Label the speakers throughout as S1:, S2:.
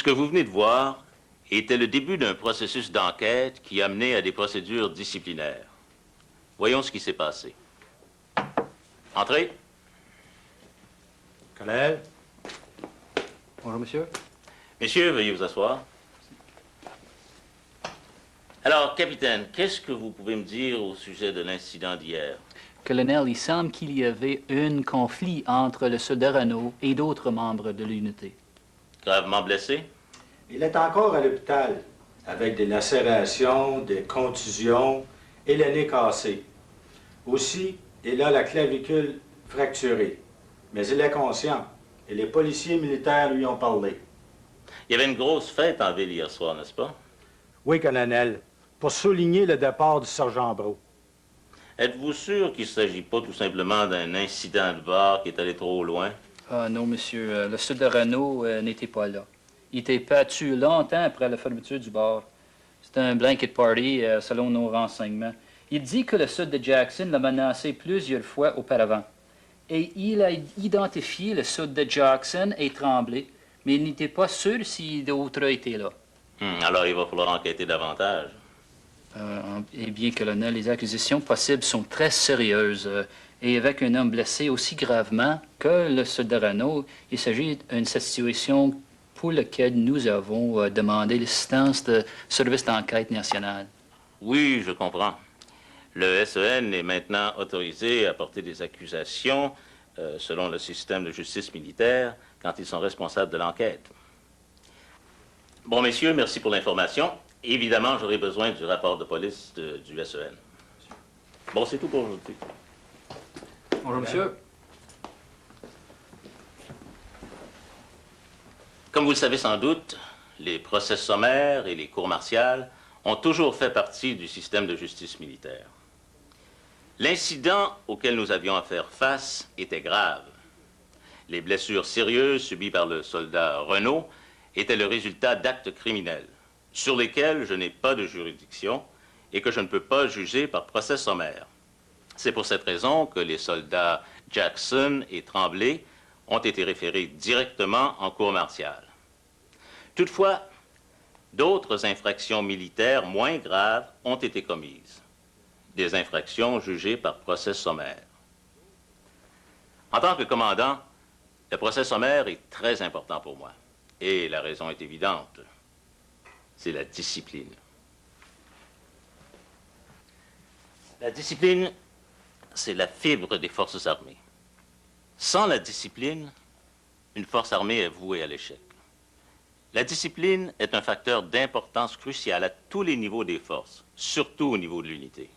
S1: Ce que vous venez de voir était le début d'un processus d'enquête qui a mené à des procédures disciplinaires. Voyons ce qui s'est passé. Entrez.
S2: Colonel. Bonjour, monsieur.
S1: Messieurs, veuillez vous asseoir. Alors, capitaine, qu'est-ce que vous pouvez me dire au sujet de l'incident d'hier?
S3: Colonel, il semble qu'il y avait un conflit entre le soldat Renault et d'autres membres de l'unité.
S1: Gravement blessé?
S2: Il est encore à l'hôpital, avec des lacérations, des contusions et le nez cassé. Aussi, il a la clavicule fracturée. Mais il est conscient, et les policiers militaires lui ont parlé.
S1: Il y avait une grosse fête en ville hier soir, n'est-ce pas?
S2: Oui, colonel, pour souligner le départ du sergent Brault.
S1: Êtes-vous sûr qu'il ne s'agit pas tout simplement d'un incident de bar qui est allé trop loin?
S3: Ah non, monsieur, le soldat Renault n'était pas là. Il était battu longtemps après la fermeture du bar. C'était un blanket party, selon nos renseignements. Il dit que le soldat Jackson l'a menacé plusieurs fois auparavant. Et il a identifié le soldat Jackson et Tremblay, mais il n'était pas sûr si d'autres étaient là.
S1: Alors, il va falloir enquêter davantage.
S3: Eh bien, colonel, les accusations possibles sont très sérieuses. Et avec un homme blessé aussi gravement que le soldat Renault, il s'agit d'une situation pour laquelle nous avons demandé l'assistance de Service d'enquête national.
S1: Oui, je comprends. Le SEN est maintenant autorisé à porter des accusations selon le système de justice militaire quand ils sont responsables de l'enquête. Bon, messieurs, merci pour l'information. Évidemment, j'aurai besoin du rapport de police du SEN. Bon, c'est tout pour aujourd'hui.
S3: Bonjour, monsieur.
S1: Comme vous le savez sans doute, les procès sommaires et les cours martiales ont toujours fait partie du système de justice militaire. L'incident auquel nous avions à faire face était grave. Les blessures sérieuses subies par le soldat Renault étaient le résultat d'actes criminels sur lesquels je n'ai pas de juridiction et que je ne peux pas juger par procès sommaire. C'est pour cette raison que les soldats Jackson et Tremblay ont été référés directement en cour martiale. Toutefois, d'autres infractions militaires moins graves ont été commises. Des infractions jugées par procès sommaire. En tant que commandant, le procès sommaire est très important pour moi. Et la raison est évidente. C'est la discipline. La discipline, c'est la fibre des forces armées. Sans la discipline, une force armée est vouée à l'échec. La discipline est un facteur d'importance cruciale à tous les niveaux des forces, surtout au niveau de l'unité.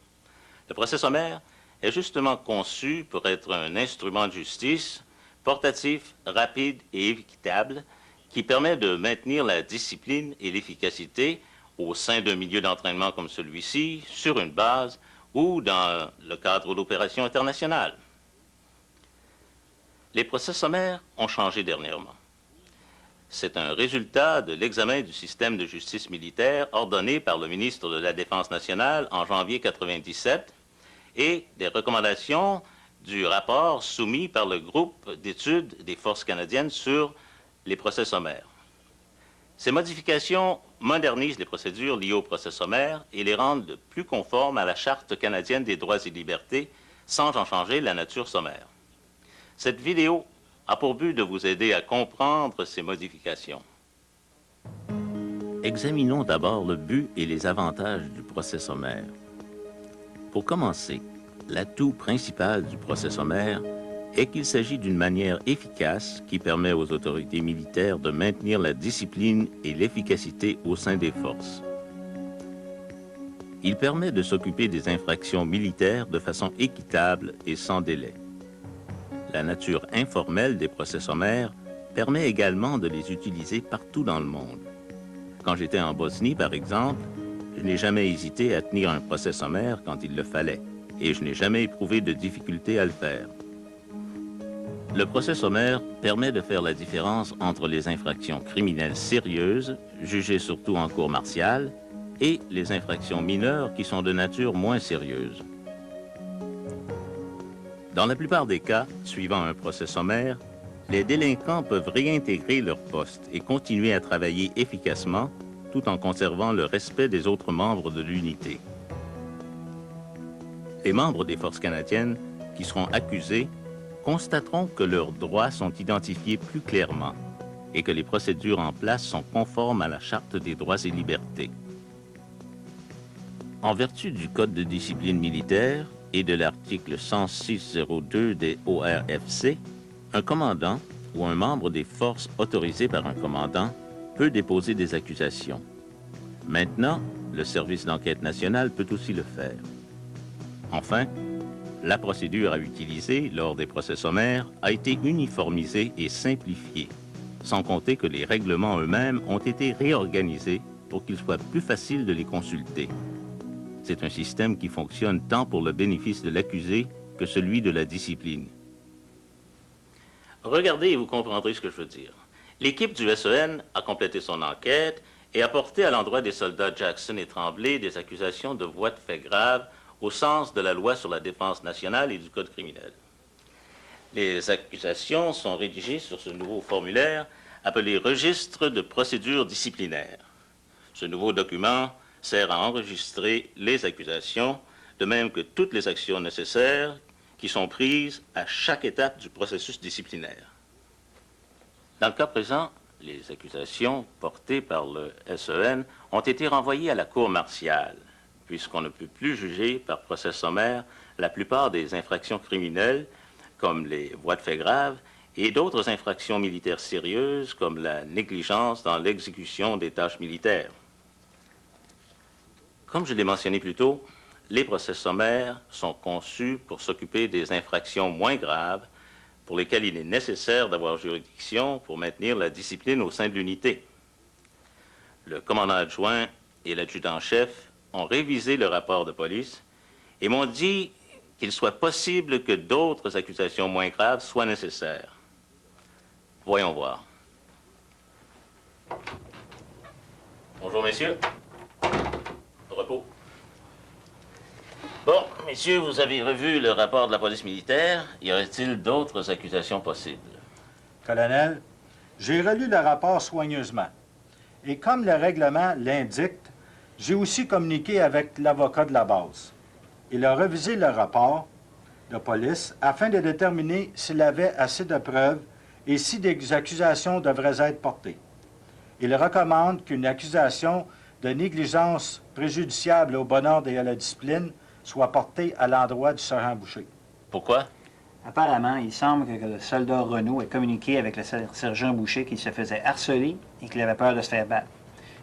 S1: Le procès sommaire est justement conçu pour être un instrument de justice portatif, rapide et équitable qui permet de maintenir la discipline et l'efficacité au sein d'un milieu d'entraînement comme celui-ci, sur une base ou dans le cadre d'opérations internationales. Les procès sommaires ont changé dernièrement. C'est un résultat de l'examen du système de justice militaire ordonné par le ministre de la Défense nationale en janvier 1997 et des recommandations du rapport soumis par le groupe d'études des forces canadiennes sur les procès sommaires. Ces modifications modernisent les procédures liées au procès sommaire et les rendent plus conformes à la Charte canadienne des droits et libertés sans en changer la nature sommaire. Cette vidéo a pour but de vous aider à comprendre ces modifications. Examinons d'abord le but et les avantages du procès sommaire. Pour commencer, l'atout principal du procès sommaire est qu'il s'agit d'une manière efficace qui permet aux autorités militaires de maintenir la discipline et l'efficacité au sein des forces. Il permet de s'occuper des infractions militaires de façon équitable et sans délai. La nature informelle des procès sommaires permet également de les utiliser partout dans le monde. Quand j'étais en Bosnie, par exemple, je n'ai jamais hésité à tenir un procès sommaire quand il le fallait, et je n'ai jamais éprouvé de difficulté à le faire. Le procès sommaire permet de faire la différence entre les infractions criminelles sérieuses, jugées surtout en cour martiale, et les infractions mineures qui sont de nature moins sérieuse. Dans la plupart des cas, suivant un procès sommaire, les délinquants peuvent réintégrer leur poste et continuer à travailler efficacement tout en conservant le respect des autres membres de l'unité. Les membres des forces canadiennes qui seront accusés constateront que leurs droits sont identifiés plus clairement et que les procédures en place sont conformes à la Charte des droits et libertés. En vertu du Code de discipline militaire et de l'article 106.02 des ORFC, un commandant ou un membre des forces autorisé par un commandant peut déposer des accusations. Maintenant, le service d'enquête nationale peut aussi le faire. Enfin, la procédure à utiliser lors des procès sommaires a été uniformisée et simplifiée, sans compter que les règlements eux-mêmes ont été réorganisés pour qu'il soit plus facile de les consulter. C'est un système qui fonctionne tant pour le bénéfice de l'accusé que celui de la discipline. Regardez et vous comprendrez ce que je veux dire. L'équipe du SEN a complété son enquête et a porté à l'endroit des soldats Jackson et Tremblay des accusations de voies de fait graves au sens de la loi sur la défense nationale et du Code criminel. Les accusations sont rédigées sur ce nouveau formulaire appelé Registre de procédure disciplinaire. Ce nouveau document sert à enregistrer les accusations, de même que toutes les actions nécessaires qui sont prises à chaque étape du processus disciplinaire. Dans le cas présent, les accusations portées par le SEN ont été renvoyées à la cour martiale, puisqu'on ne peut plus juger par procès sommaire la plupart des infractions criminelles, comme les voies de fait graves, et d'autres infractions militaires sérieuses, comme la négligence dans l'exécution des tâches militaires. Comme je l'ai mentionné plus tôt, les procès sommaires sont conçus pour s'occuper des infractions moins graves pour lesquelles il est nécessaire d'avoir juridiction pour maintenir la discipline au sein de l'unité. Le commandant adjoint et l'adjudant-chef ont révisé le rapport de police et m'ont dit qu'il soit possible que d'autres accusations moins graves soient nécessaires. Voyons voir. Bonjour, messieurs. Repos. Bon, messieurs, vous avez revu le rapport de la police militaire. Y aurait-il d'autres accusations possibles?
S2: Colonel, j'ai relu le rapport soigneusement. Et comme le règlement l'indique, j'ai aussi communiqué avec l'avocat de la base. Il a révisé le rapport de police afin de déterminer s'il avait assez de preuves et si des accusations devraient être portées. Il recommande qu'une accusation de négligence préjudiciable au bon ordre et à la discipline soit portée à l'endroit du sergent Boucher.
S1: Pourquoi?
S4: Apparemment, il semble que le soldat Renaud ait communiqué avec le sergent Boucher qu'il se faisait harceler et qu'il avait peur de se faire battre.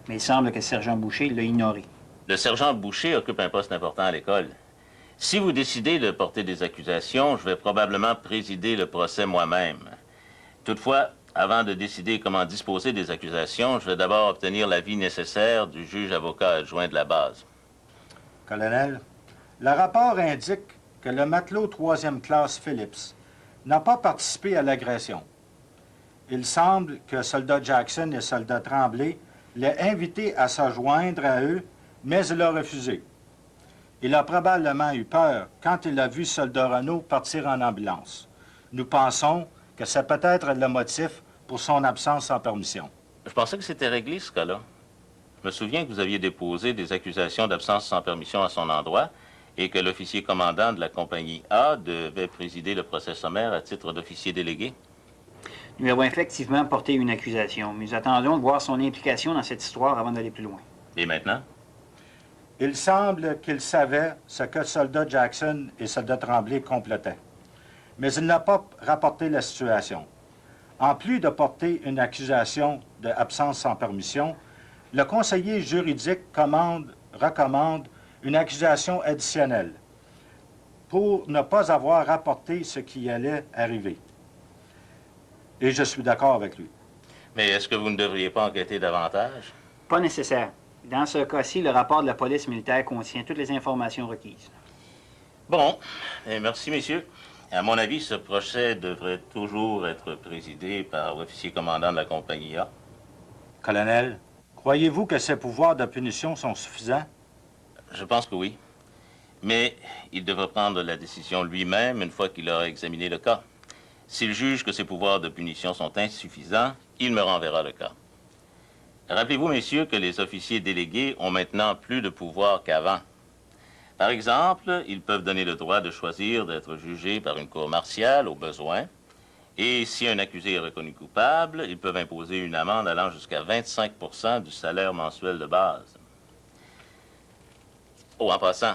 S4: Mais il semble que le sergent Boucher l'a ignoré.
S1: Le sergent Boucher occupe un poste important à l'école. Si vous décidez de porter des accusations, je vais probablement présider le procès moi-même. Toutefois, avant de décider comment disposer des accusations, je vais d'abord obtenir l'avis nécessaire du juge avocat adjoint de la base.
S2: Colonel, le rapport indique que le matelot 3e classe Phillips n'a pas participé à l'agression. Il semble que soldat Jackson et soldat Tremblay l'aient invité à se joindre à eux, mais il a refusé. Il a probablement eu peur quand il a vu soldat Renaud partir en ambulance. Nous pensons que c'est peut-être le motif pour son absence sans permission.
S1: Je pensais que c'était réglé, ce cas-là. Je me souviens que vous aviez déposé des accusations d'absence sans permission à son endroit et que l'officier commandant de la compagnie A devait présider le procès sommaire à titre d'officier délégué.
S4: Nous avons effectivement porté une accusation, mais nous attendons de voir son implication dans cette histoire avant d'aller plus loin.
S1: Et maintenant?
S2: Il semble qu'il savait ce que soldat Jackson et soldat Tremblay complotaient. Mais il n'a pas rapporté la situation. En plus de porter une accusation d'absence sans permission, le conseiller juridique recommande une accusation additionnelle pour ne pas avoir rapporté ce qui allait arriver. Et je suis d'accord avec lui.
S1: Mais est-ce que vous ne devriez pas enquêter davantage?
S4: Pas nécessaire. Dans ce cas-ci, le rapport de la police militaire contient toutes les informations requises.
S1: Bon, merci, messieurs. À mon avis, ce procès devrait toujours être présidé par l'officier commandant de la compagnie A.
S2: Colonel, croyez-vous que ses pouvoirs de punition sont suffisants?
S1: Je pense que oui. Mais il devrait prendre la décision lui-même une fois qu'il aura examiné le cas. S'il juge que ses pouvoirs de punition sont insuffisants, il me renverra le cas. Rappelez-vous, messieurs, que les officiers délégués ont maintenant plus de pouvoir qu'avant. Par exemple, ils peuvent donner le droit de choisir d'être jugés par une cour martiale au besoin, et si un accusé est reconnu coupable, ils peuvent imposer une amende allant jusqu'à 25% du salaire mensuel de base. Oh, en passant,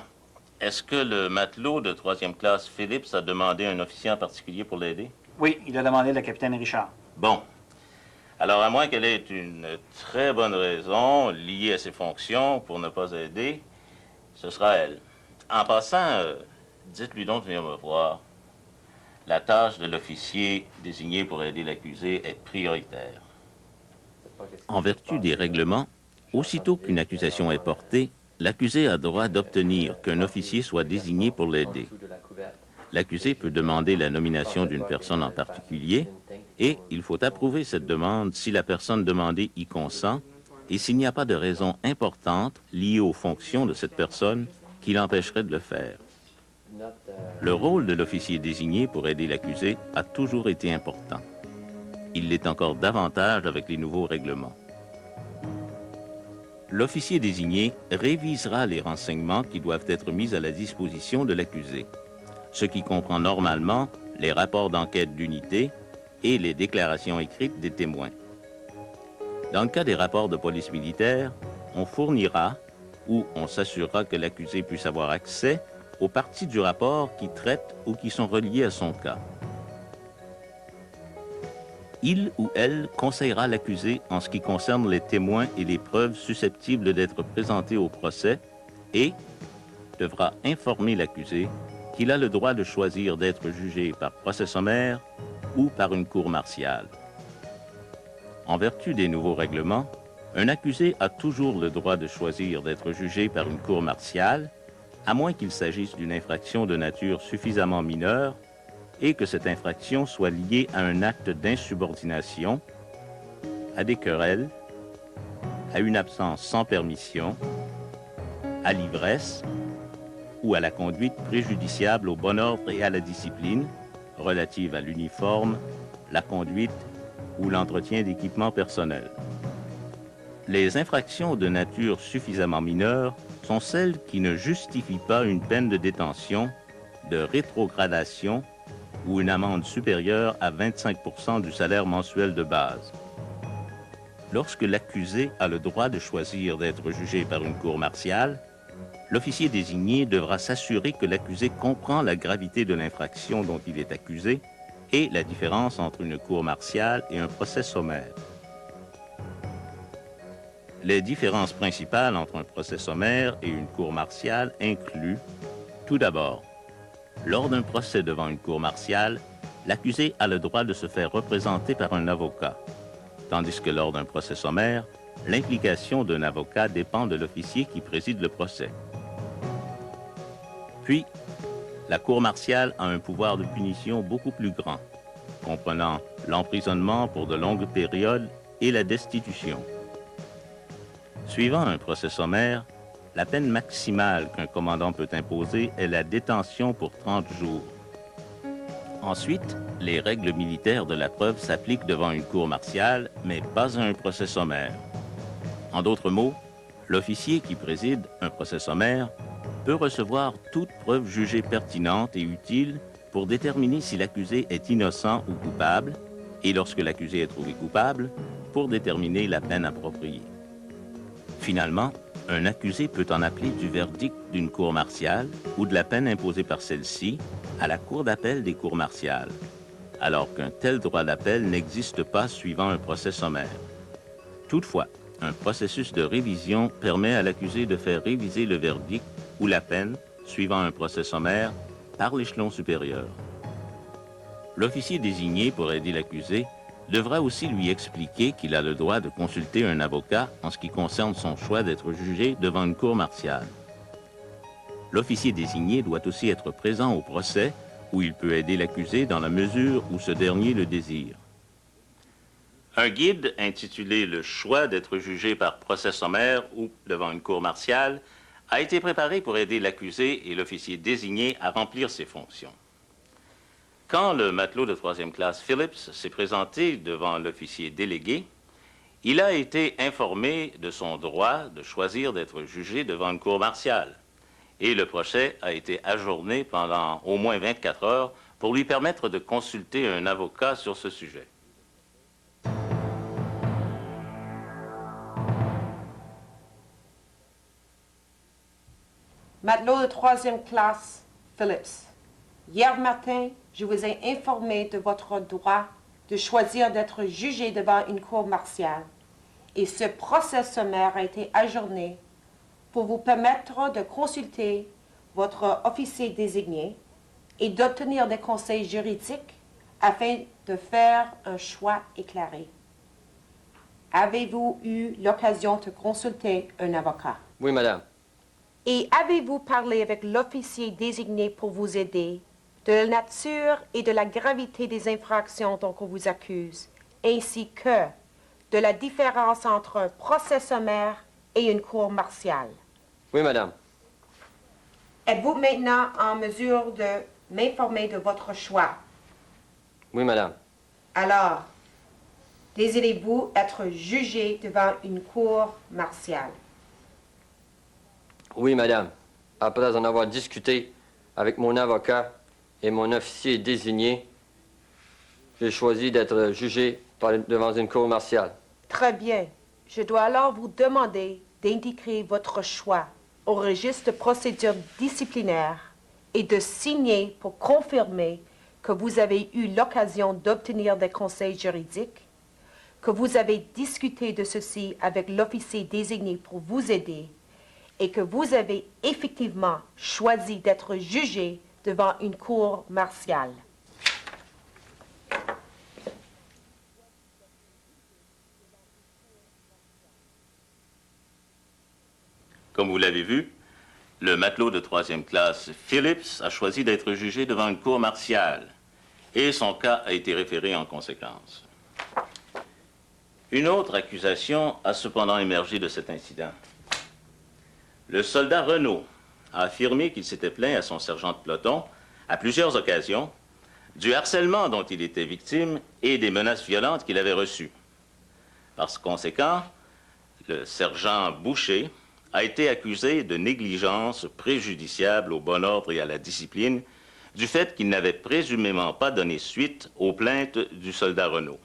S1: est-ce que le matelot de 3e classe Phillips a demandé un officier en particulier pour l'aider?
S4: Oui, il a demandé le capitaine Richard.
S1: Bon. Alors, à moins qu'elle ait une très bonne raison liée à ses fonctions pour ne pas aider, ce sera elle. En passant, dites-lui donc de venir me voir. La tâche de l'officier désigné pour aider l'accusé est prioritaire.
S5: En vertu des règlements, aussitôt qu'une accusation est portée, l'accusé a droit d'obtenir qu'un officier soit désigné pour l'aider. L'accusé peut demander la nomination d'une personne en particulier et il faut approuver cette demande si la personne demandée y consent et s'il n'y a pas de raison importante liée aux fonctions de cette personne qui l'empêcherait de le faire. Le rôle de l'officier désigné pour aider l'accusé a toujours été important. Il l'est encore davantage avec les nouveaux règlements. L'officier désigné révisera les renseignements qui doivent être mis à la disposition de l'accusé, ce qui comprend normalement les rapports d'enquête d'unité et les déclarations écrites des témoins. Dans le cas des rapports de police militaire, on fournira ou on s'assurera que l'accusé puisse avoir accès aux parties du rapport qui traitent ou qui sont reliées à son cas. Il ou elle conseillera l'accusé en ce qui concerne les témoins et les preuves susceptibles d'être présentées au procès et devra informer l'accusé qu'il a le droit de choisir d'être jugé par procès sommaire ou par une cour martiale. En vertu des nouveaux règlements, un accusé a toujours le droit de choisir d'être jugé par une cour martiale, à moins qu'il s'agisse d'une infraction de nature suffisamment mineure et que cette infraction soit liée à un acte d'insubordination, à des querelles, à une absence sans permission, à l'ivresse ou à la conduite préjudiciable au bon ordre et à la discipline relative à l'uniforme, la conduite ou l'entretien d'équipements personnels. Les infractions de nature suffisamment mineure sont celles qui ne justifient pas une peine de détention, de rétrogradation ou une amende supérieure à 25% du salaire mensuel de base. Lorsque l'accusé a le droit de choisir d'être jugé par une cour martiale, l'officier désigné devra s'assurer que l'accusé comprend la gravité de l'infraction dont il est accusé et la différence entre une cour martiale et un procès sommaire. Les différences principales entre un procès sommaire et une cour martiale incluent, tout d'abord, lors d'un procès devant une cour martiale, l'accusé a le droit de se faire représenter par un avocat, tandis que lors d'un procès sommaire, l'implication d'un avocat dépend de l'officier qui préside le procès. Puis, la cour martiale a un pouvoir de punition beaucoup plus grand, comprenant l'emprisonnement pour de longues périodes et la destitution. Suivant un procès sommaire, la peine maximale qu'un commandant peut imposer est la détention pour 30 jours. Ensuite, les règles militaires de la preuve s'appliquent devant une cour martiale, mais pas à un procès sommaire. En d'autres mots, l'officier qui préside un procès sommaire peut recevoir toute preuve jugée pertinente et utile pour déterminer si l'accusé est innocent ou coupable, et lorsque l'accusé est trouvé coupable, pour déterminer la peine appropriée. Finalement, un accusé peut en appeler du verdict d'une cour martiale ou de la peine imposée par celle-ci à la cour d'appel des cours martiales, alors qu'un tel droit d'appel n'existe pas suivant un procès sommaire. Toutefois, un processus de révision permet à l'accusé de faire réviser le verdict ou la peine suivant un procès sommaire par l'échelon supérieur. L'officier désigné pour aider l'accusé devra aussi lui expliquer qu'il a le droit de consulter un avocat en ce qui concerne son choix d'être jugé devant une cour martiale. L'officier désigné doit aussi être présent au procès où il peut aider l'accusé dans la mesure où ce dernier le désire.
S1: Un guide intitulé « Le choix d'être jugé par procès sommaire ou devant une cour martiale » a été préparé pour aider l'accusé et l'officier désigné à remplir ses fonctions. Quand le matelot de 3e classe Phillips s'est présenté devant l'officier délégué, il a été informé de son droit de choisir d'être jugé devant une cour martiale. Et le procès a été ajourné pendant au moins 24 heures pour lui permettre de consulter un avocat sur ce sujet.
S6: Matelot de 3e classe, Phillips. Hier matin, je vous ai informé de votre droit de choisir d'être jugé devant une cour martiale. Et ce procès sommaire a été ajourné pour vous permettre de consulter votre officier désigné et d'obtenir des conseils juridiques afin de faire un choix éclairé. Avez-vous eu l'occasion de consulter un avocat?
S7: Oui, madame.
S6: Et avez-vous parlé avec l'officier désigné pour vous aider de la nature et de la gravité des infractions dont on vous accuse, ainsi que de la différence entre un procès sommaire et une cour martiale?
S7: Oui, madame.
S6: Êtes-vous maintenant en mesure de m'informer de votre choix?
S7: Oui, madame.
S6: Alors, désirez-vous être jugé devant une cour martiale?
S7: Oui, madame. Après en avoir discuté avec mon avocat et mon officier désigné, j'ai choisi d'être jugé devant une cour martiale.
S6: Très bien. Je dois alors vous demander d'indiquer votre choix au registre de procédure disciplinaire et de signer pour confirmer que vous avez eu l'occasion d'obtenir des conseils juridiques, que vous avez discuté de ceci avec l'officier désigné pour vous aider et que vous avez effectivement choisi d'être jugé devant une cour martiale.
S1: Comme vous l'avez vu, le matelot de 3e classe Phillips a choisi d'être jugé devant une cour martiale et son cas a été référé en conséquence. Une autre accusation a cependant émergé de cet incident. Le soldat Renault a affirmé qu'il s'était plaint à son sergent de peloton à plusieurs occasions du harcèlement dont il était victime et des menaces violentes qu'il avait reçues. Par conséquent, le sergent Boucher a été accusé de négligence préjudiciable au bon ordre et à la discipline du fait qu'il n'avait présumément pas donné suite aux plaintes du soldat Renault.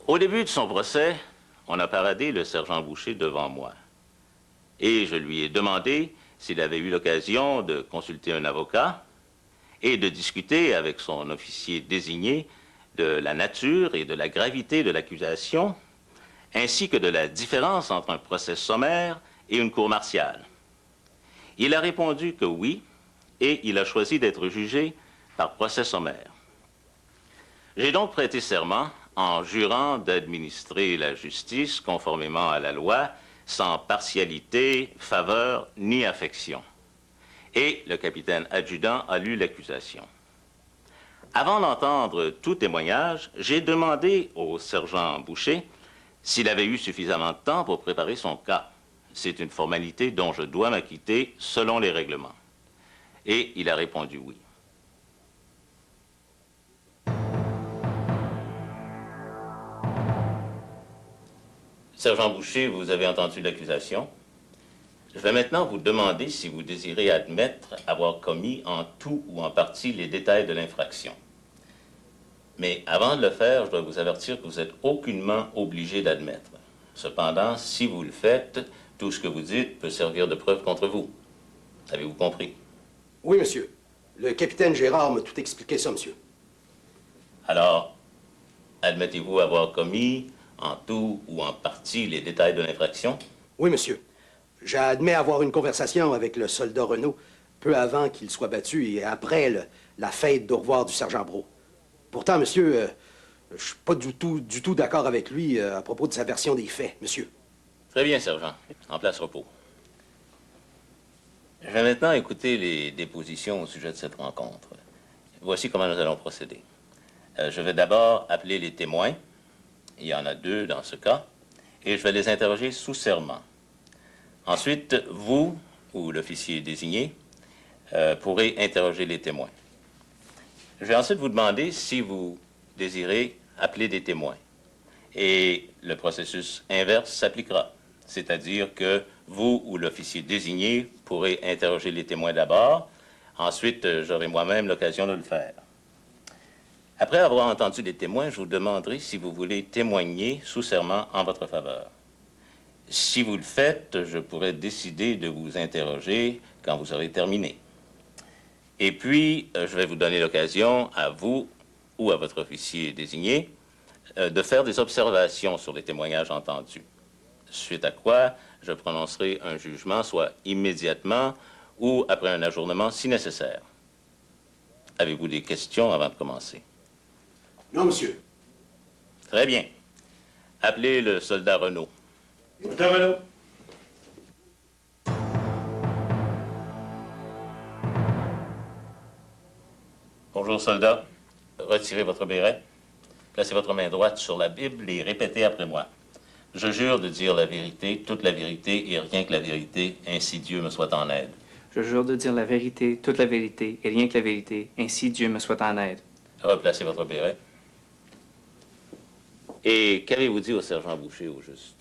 S1: Au début de son procès, on a paradé le sergent Boucher devant moi. Et je lui ai demandé s'il avait eu l'occasion de consulter un avocat et de discuter avec son officier désigné de la nature et de la gravité de l'accusation, ainsi que de la différence entre un procès sommaire et une cour martiale. Il a répondu que oui, et il a choisi d'être jugé par procès sommaire. J'ai donc prêté serment en jurant d'administrer la justice conformément à la loi, sans partialité, faveur ni affection. Et le capitaine adjudant a lu l'accusation. Avant d'entendre tout témoignage, j'ai demandé au sergent Boucher s'il avait eu suffisamment de temps pour préparer son cas. C'est une formalité dont je dois m'acquitter selon les règlements. Et il a répondu oui. Sergent Boucher, vous avez entendu l'accusation. Je vais maintenant vous demander si vous désirez admettre avoir commis en tout ou en partie les détails de l'infraction. Mais avant de le faire, je dois vous avertir que vous n'êtes aucunement obligé d'admettre. Cependant, si vous le faites, tout ce que vous dites peut servir de preuve contre vous. Avez-vous compris?
S8: Oui, monsieur. Le capitaine Gérard m'a tout expliqué ça, monsieur.
S1: Alors, admettez-vous avoir commis en tout ou en partie les détails de l'infraction?
S8: Oui, monsieur. J'admets avoir une conversation avec le soldat Renault peu avant qu'il soit battu et après la fête d'au revoir du sergent Brault. Pourtant, monsieur, je suis pas du tout d'accord avec lui à propos de sa version des faits, monsieur.
S1: Très bien, sergent. En place repos. Je vais maintenant écouter les dépositions au sujet de cette rencontre. Voici comment nous allons procéder. Je vais d'abord appeler les témoins. Il y en a 2 dans ce cas. Et je vais les interroger sous serment. Ensuite, vous, ou l'officier désigné, pourrez interroger les témoins. Je vais ensuite vous demander si vous désirez appeler des témoins. Et le processus inverse s'appliquera, c'est-à-dire que vous ou l'officier désigné pourrez interroger les témoins d'abord. Ensuite, j'aurai moi-même l'occasion de le faire. Après avoir entendu les témoins, je vous demanderai si vous voulez témoigner sous serment en votre faveur. Si vous le faites, je pourrai décider de vous interroger quand vous aurez terminé. Et puis, je vais vous donner l'occasion, à vous ou à votre officier désigné, de faire des observations sur les témoignages entendus. Suite à quoi, je prononcerai un jugement, soit immédiatement ou après un ajournement si nécessaire. Avez-vous des questions avant de commencer?
S8: Non, monsieur.
S1: Très bien. Appelez le soldat Renaud.
S2: Soldat Renaud.
S1: Bonjour, soldat. Retirez votre béret. Placez votre main droite sur la Bible et répétez après moi. Je jure de dire la vérité, toute la vérité et rien que la vérité, ainsi Dieu me soit en aide.
S9: Je jure de dire la vérité, toute la vérité et rien que la vérité, ainsi Dieu me soit en aide.
S1: Replacez votre béret. Et qu'avez-vous dit au sergent Boucher, au juste?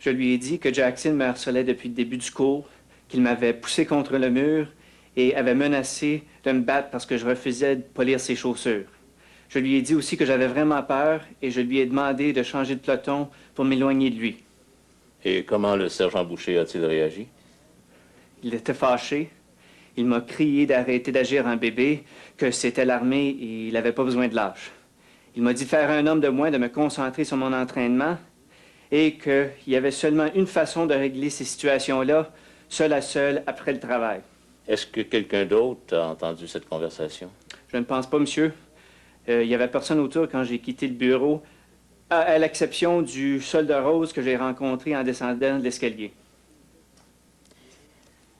S9: Je lui ai dit que Jackson me harcelait depuis le début du cours, qu'il m'avait poussé contre le mur et avait menacé de me battre parce que je refusais de polir ses chaussures. Je lui ai dit aussi que j'avais vraiment peur et je lui ai demandé de changer de peloton pour m'éloigner de lui.
S1: Et comment le sergent Boucher a-t-il réagi?
S9: Il était fâché. Il m'a crié d'arrêter d'agir en bébé, que c'était l'armée et il n'avait pas besoin de lâche. Il m'a dit de faire un homme de moins, de me concentrer sur mon entraînement et qu'il y avait seulement une façon de régler ces situations-là, seul à seul, après le travail.
S1: Est-ce que quelqu'un d'autre a entendu cette conversation?
S9: Je ne pense pas, monsieur. Il n'y avait personne autour quand j'ai quitté le bureau, à l'exception du soldat Rose que j'ai rencontré en descendant de l'escalier.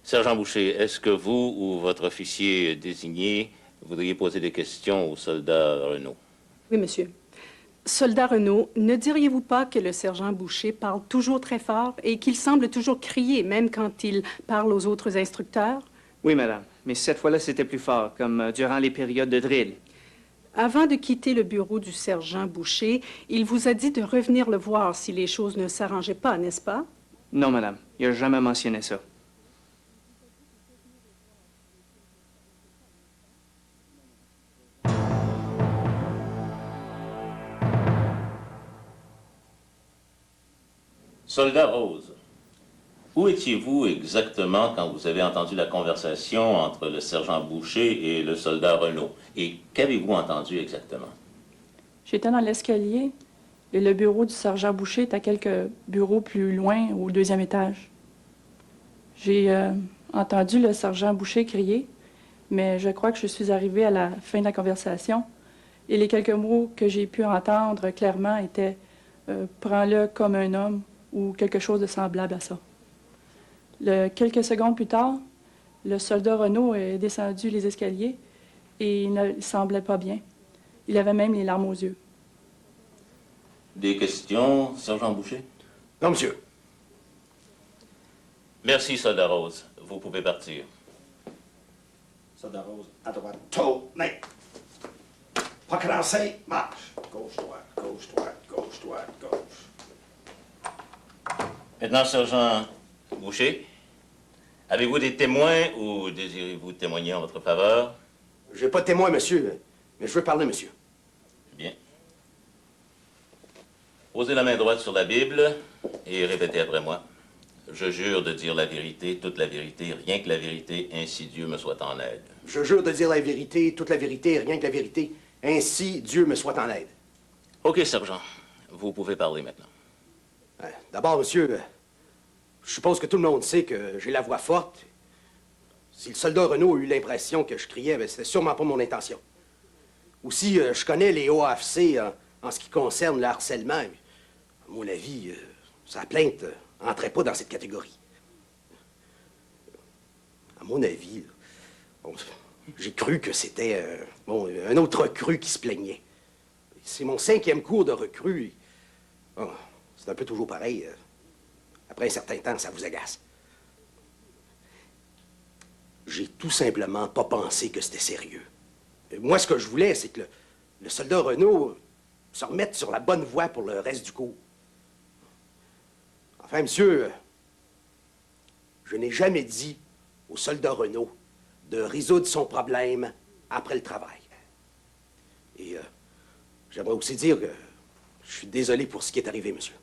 S1: Sergent Boucher, est-ce que vous ou votre officier désigné voudriez poser des questions au soldat Renaud?
S10: Oui, monsieur. Soldat Renaud, ne diriez-vous pas que le sergent Boucher parle toujours très fort et qu'il semble toujours crier, même quand il parle aux autres instructeurs?
S9: Oui, madame. Mais cette fois-là, c'était plus fort, comme durant les périodes de drill.
S10: Avant de quitter le bureau du sergent Boucher, il vous a dit de revenir le voir si les choses ne s'arrangeaient pas, n'est-ce pas?
S9: Non, madame. Il n'a jamais mentionné ça.
S1: Soldat Rose, où étiez-vous exactement quand vous avez entendu la conversation entre le sergent Boucher et le soldat Renaud? Et qu'avez-vous entendu exactement?
S11: J'étais dans l'escalier et le bureau du sergent Boucher est à quelques bureaux plus loin, au 2e étage. J'ai entendu le sergent Boucher crier, mais je crois que je suis arrivée à la fin de la conversation et les quelques mots que j'ai pu entendre clairement étaient « prends-le comme un homme » ou quelque chose de semblable à ça. Quelques secondes plus tard, le soldat Renaud est descendu les escaliers et il ne semblait pas bien. Il avait même les larmes aux yeux.
S1: Des questions, sergent Boucher?
S8: Non, monsieur.
S1: Merci, soldat Rose. Vous pouvez partir.
S8: Soldat Rose, à droite, tourne. Pas commencer, marche. Gauche, droite, gauche, droite, gauche, droite, gauche.
S1: Maintenant, sergent Boucher, avez-vous des témoins ou désirez-vous témoigner en votre faveur?
S8: J'ai pas de témoin, monsieur, mais je veux parler, monsieur.
S1: Bien. Posez la main droite sur la Bible et répétez après moi. Je jure de dire la vérité, toute la vérité, rien que la vérité, ainsi Dieu me soit en aide.
S8: Je jure de dire la vérité, toute la vérité, rien que la vérité, ainsi Dieu me soit en aide.
S1: OK, sergent. Vous pouvez parler maintenant.
S8: D'abord, monsieur, je suppose que tout le monde sait que j'ai la voix forte. Si le soldat Renaud a eu l'impression que je criais, c'était sûrement pas mon intention. Aussi, je connais les OAFC en ce qui concerne le harcèlement. À mon avis, sa plainte n'entrait pas dans cette catégorie. À mon avis, j'ai cru que c'était un autre recrue qui se plaignait. C'est mon 5e cours de recrue. C'est un peu toujours pareil. Après un certain temps, ça vous agace. J'ai tout simplement pas pensé que c'était sérieux. Moi, ce que je voulais, c'est que le soldat Renaud se remette sur la bonne voie pour le reste du cours. Enfin, monsieur, je n'ai jamais dit au soldat Renaud de résoudre son problème après le travail. Et j'aimerais aussi dire que je suis désolé pour ce qui est arrivé, monsieur.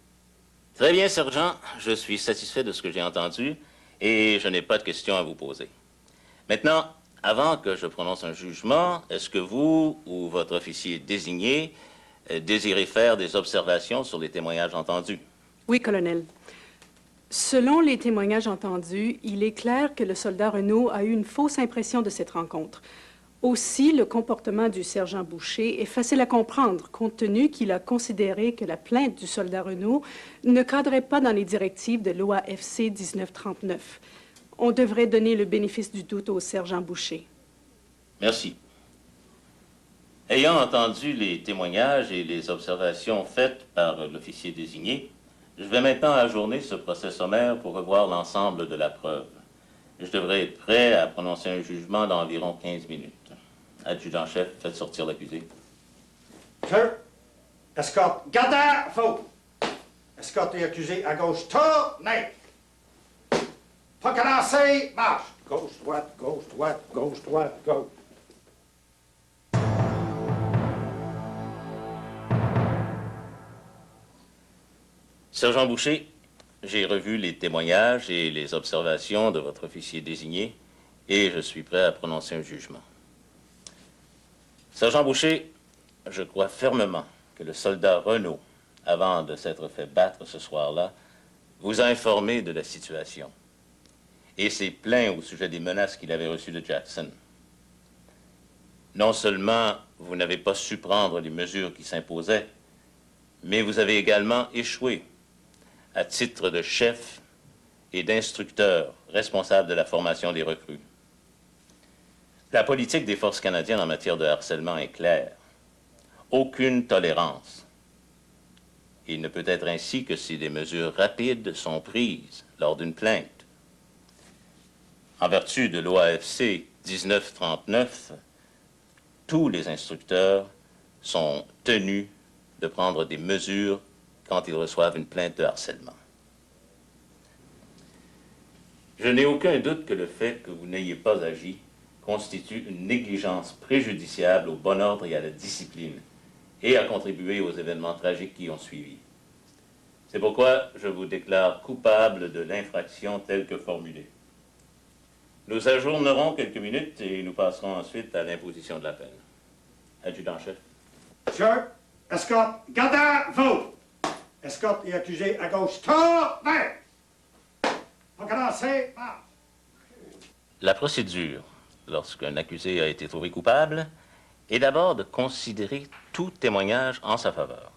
S1: Très bien, sergent. Je suis satisfait de ce que j'ai entendu et je n'ai pas de questions à vous poser. Maintenant, avant que je prononce un jugement, est-ce que vous ou votre officier désigné désirez faire des observations sur les témoignages entendus?
S10: Oui, colonel. Selon les témoignages entendus, il est clair que le soldat Renaud a eu une fausse impression de cette rencontre. Aussi, le comportement du sergent Boucher est facile à comprendre, compte tenu qu'il a considéré que la plainte du soldat Renaud ne cadrait pas dans les directives de l'OAFC 1939. On devrait donner le bénéfice du doute au sergent Boucher.
S1: Merci. Ayant entendu les témoignages et les observations faites par l'officier désigné, je vais maintenant ajourner ce procès sommaire pour revoir l'ensemble de la preuve. Je devrais être prêt à prononcer un jugement dans environ 15 minutes. Adjudant-chef, faites sortir l'accusé.
S2: Sir, escorte, gardien, faux. Escorte et accusé à gauche, tournez. Pas commencer, marche. Gauche, droite, gauche, droite, gauche, droite, gauche.
S1: Sergent Boucher, j'ai revu les témoignages et les observations de votre officier désigné et je suis prêt à prononcer un jugement. Sergent Boucher, je crois fermement que le soldat Renaud, avant de s'être fait battre ce soir-là, vous a informé de la situation et s'est plaint au sujet des menaces qu'il avait reçues de Jackson. Non seulement vous n'avez pas su prendre les mesures qui s'imposaient, mais vous avez également échoué à titre de chef et d'instructeur responsable de la formation des recrues. La politique des forces canadiennes en matière de harcèlement est claire. Aucune tolérance. Il ne peut être ainsi que si des mesures rapides sont prises lors d'une plainte. En vertu de l'OAFC 1939, tous les instructeurs sont tenus de prendre des mesures quand ils reçoivent une plainte de harcèlement. Je n'ai aucun doute que le fait que vous n'ayez pas agi constitue une négligence préjudiciable au bon ordre et à la discipline et a contribué aux événements tragiques qui ont suivi. C'est pourquoi je vous déclare coupable de l'infraction telle que formulée. Nous ajournerons quelques minutes et nous passerons ensuite à l'imposition de la peine. Adjudant-chef.
S2: Sir, escorte, gardien, faux. Escorte et accusé à gauche, tournez. Pas commencer, marche.
S1: La procédure, lorsqu'un accusé a été trouvé coupable, est d'abord de considérer tout témoignage en sa faveur.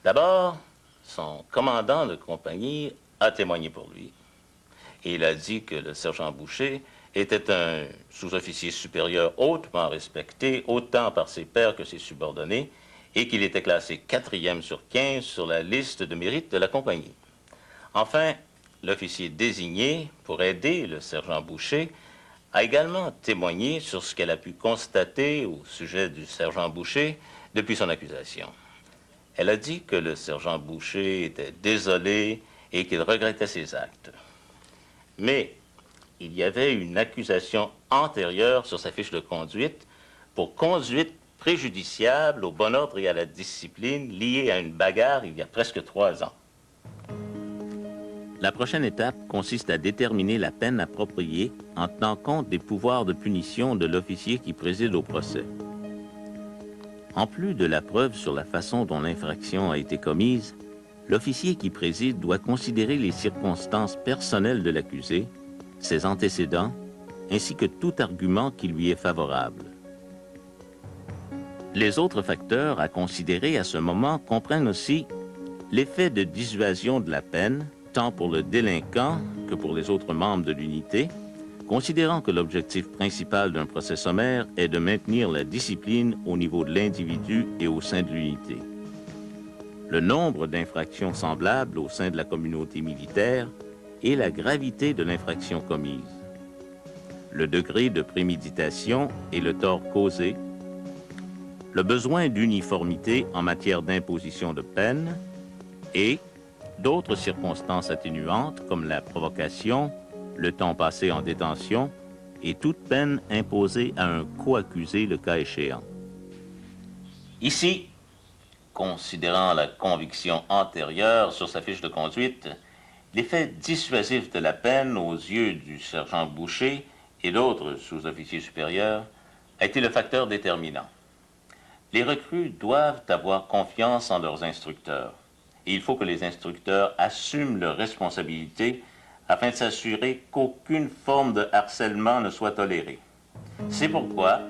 S1: D'abord, son commandant de compagnie a témoigné pour lui. Et il a dit que le sergent Boucher était un sous-officier supérieur hautement respecté, autant par ses pairs que ses subordonnés, et qu'il était classé 4e sur 15 sur la liste de mérite de la compagnie. Enfin, l'officier désigné pour aider le sergent Boucher a également témoigné sur ce qu'elle a pu constater au sujet du sergent Boucher depuis son accusation. Elle a dit que le sergent Boucher était désolé et qu'il regrettait ses actes. Mais il y avait une accusation antérieure sur sa fiche de conduite pour conduite préjudiciable au bon ordre et à la discipline liée à une bagarre il y a presque 3 ans.
S5: La prochaine étape consiste à déterminer la peine appropriée en tenant compte des pouvoirs de punition de l'officier qui préside au procès. En plus de la preuve sur la façon dont l'infraction a été commise, l'officier qui préside doit considérer les circonstances personnelles de l'accusé, ses antécédents, ainsi que tout argument qui lui est favorable. Les autres facteurs à considérer à ce moment comprennent aussi l'effet de dissuasion de la peine, tant pour le délinquant que pour les autres membres de l'unité, considérant que l'objectif principal d'un procès sommaire est de maintenir la discipline au niveau de l'individu et au sein de l'unité. Le nombre d'infractions semblables au sein de la communauté militaire et la gravité de l'infraction commise. le degré de préméditation et le tort causé, le besoin d'uniformité en matière d'imposition de peine et d'autres circonstances atténuantes comme la provocation, le temps passé en détention et toute peine imposée à un co-accusé le cas échéant.
S1: Ici, considérant la conviction antérieure sur sa fiche de conduite, l'effet dissuasif de la peine aux yeux du sergent Boucher et d'autres sous-officiers supérieurs a été le facteur déterminant. Les recrues doivent avoir confiance en leurs instructeurs et il faut que les instructeurs assument leurs responsabilités afin de s'assurer qu'aucune forme de harcèlement ne soit tolérée. C'est pourquoi,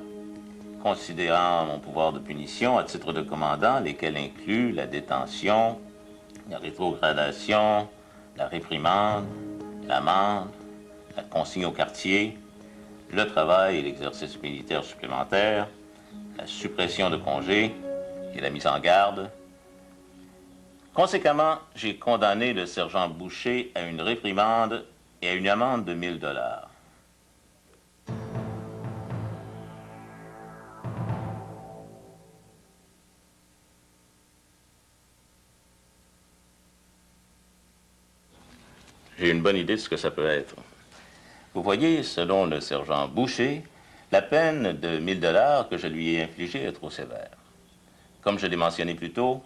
S1: considérant mon pouvoir de punition à titre de commandant, lesquels incluent la détention, la rétrogradation, la réprimande, l'amende, la consigne au quartier, le travail et l'exercice militaire supplémentaire, la suppression de congés et la mise en garde. Conséquemment, j'ai condamné le sergent Boucher à une réprimande et à une amende de 1 000 $. J'ai une bonne idée de ce que ça peut être. Vous voyez, selon le sergent Boucher, la peine de 1 000 $ que je lui ai infligée est trop sévère. Comme je l'ai mentionné plus tôt,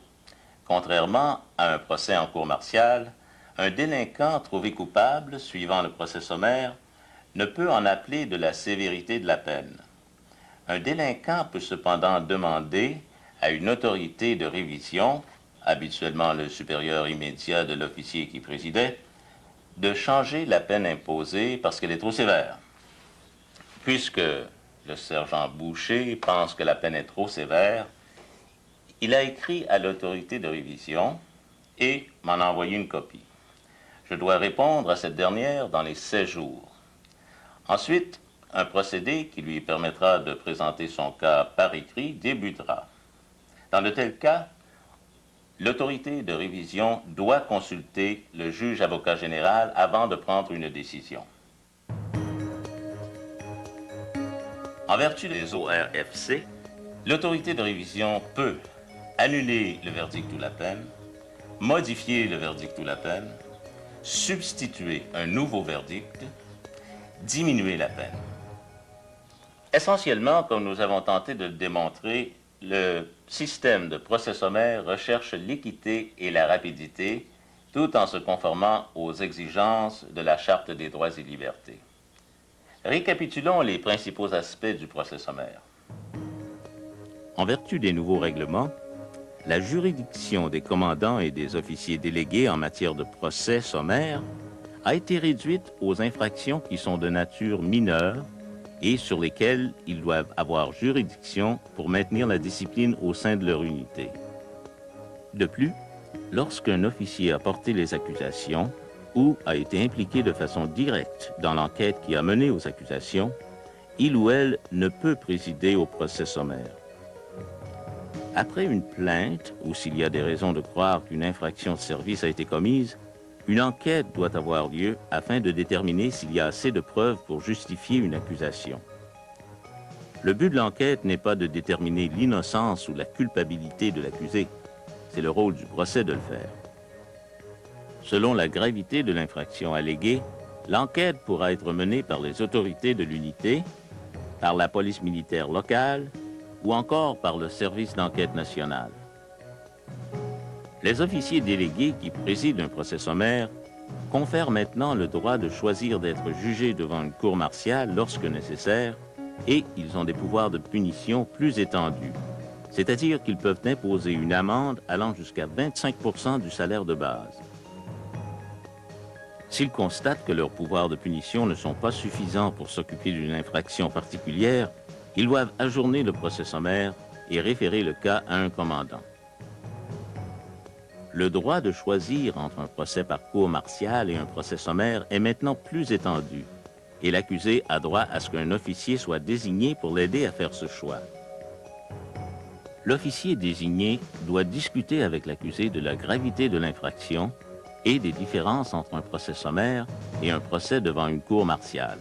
S1: contrairement à un procès en cour martiale, un délinquant trouvé coupable, suivant le procès sommaire, ne peut en appeler de la sévérité de la peine. Un délinquant peut cependant demander à une autorité de révision, habituellement le supérieur immédiat de l'officier qui présidait, de changer la peine imposée parce qu'elle est trop sévère. Puisque le sergent Boucher pense que la peine est trop sévère, il a écrit à l'autorité de révision et m'en a envoyé une copie. Je dois répondre à cette dernière dans les 16 jours. Ensuite, un procédé qui lui permettra de présenter son cas par écrit débutera. Dans de tels cas, l'autorité de révision doit consulter le juge avocat général avant de prendre une décision. En vertu des ORFC, l'autorité de révision peut annuler le verdict ou la peine, modifier le verdict ou la peine, substituer un nouveau verdict, diminuer la peine. Essentiellement, comme nous avons tenté de le démontrer, le système de procès sommaire recherche l'équité et la rapidité, tout en se conformant aux exigences de la Charte des droits et libertés. Récapitulons les principaux aspects du procès sommaire.
S5: En vertu des nouveaux règlements, la juridiction des commandants et des officiers délégués en matière de procès sommaire a été réduite aux infractions qui sont de nature mineure et sur lesquelles ils doivent avoir juridiction pour maintenir la discipline au sein de leur unité. De plus, lorsqu'un officier a porté les accusations ou a été impliqué de façon directe dans l'enquête qui a mené aux accusations, il ou elle ne peut présider au procès sommaire. Après une plainte, ou s'il y a des raisons de croire qu'une infraction de service a été commise, une enquête doit avoir lieu afin de déterminer s'il y a assez de preuves pour justifier une accusation. Le but de l'enquête n'est pas de déterminer l'innocence ou la culpabilité de l'accusé. C'est le rôle du procès de le faire. Selon la gravité de l'infraction alléguée, l'enquête pourra être menée par les autorités de l'unité, par la police militaire locale ou encore par le service d'enquête national. Les officiers délégués qui président un procès sommaire confèrent maintenant le droit de choisir d'être jugés devant une cour martiale lorsque nécessaire et ils ont des pouvoirs de punition plus étendus, c'est-à-dire qu'ils peuvent imposer une amende allant jusqu'à 25% du salaire de base. S'ils constatent que leurs pouvoirs de punition ne sont pas suffisants pour s'occuper d'une infraction particulière, ils doivent ajourner le procès sommaire et référer le cas à un commandant. Le droit de choisir entre un procès par cour martiale et un procès sommaire est maintenant plus étendu et l'accusé a droit à ce qu'un officier soit désigné pour l'aider à faire ce choix. L'officier désigné doit discuter avec l'accusé de la gravité de l'infraction et des différences entre un procès sommaire et un procès devant une cour martiale.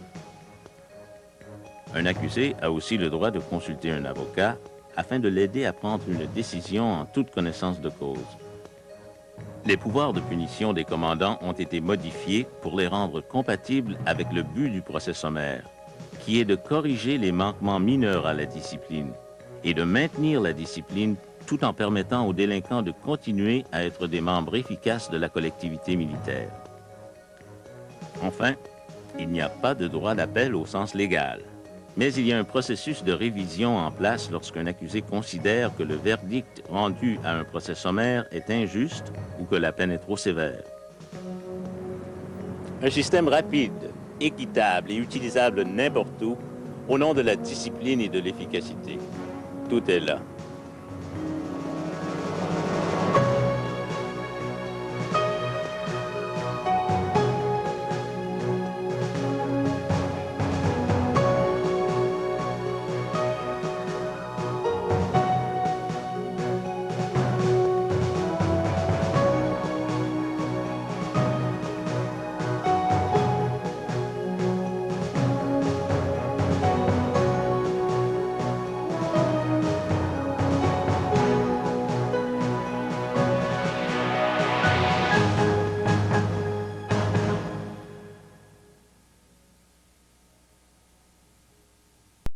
S5: Un accusé a aussi le droit de consulter un avocat afin de l'aider à prendre une décision en toute connaissance de cause. Les pouvoirs de punition des commandants ont été modifiés pour les rendre compatibles avec le but du procès sommaire, qui est de corriger les manquements mineurs à la discipline et de maintenir la discipline tout en permettant aux délinquants de continuer à être des membres efficaces de la collectivité militaire. Enfin, il n'y a pas de droit d'appel au sens légal, mais il y a un processus de révision en place lorsqu'un accusé considère que le verdict rendu à un procès sommaire est injuste ou que la peine est trop sévère. Un système rapide, équitable et utilisable n'importe où, au nom de la discipline et de l'efficacité. Tout est là.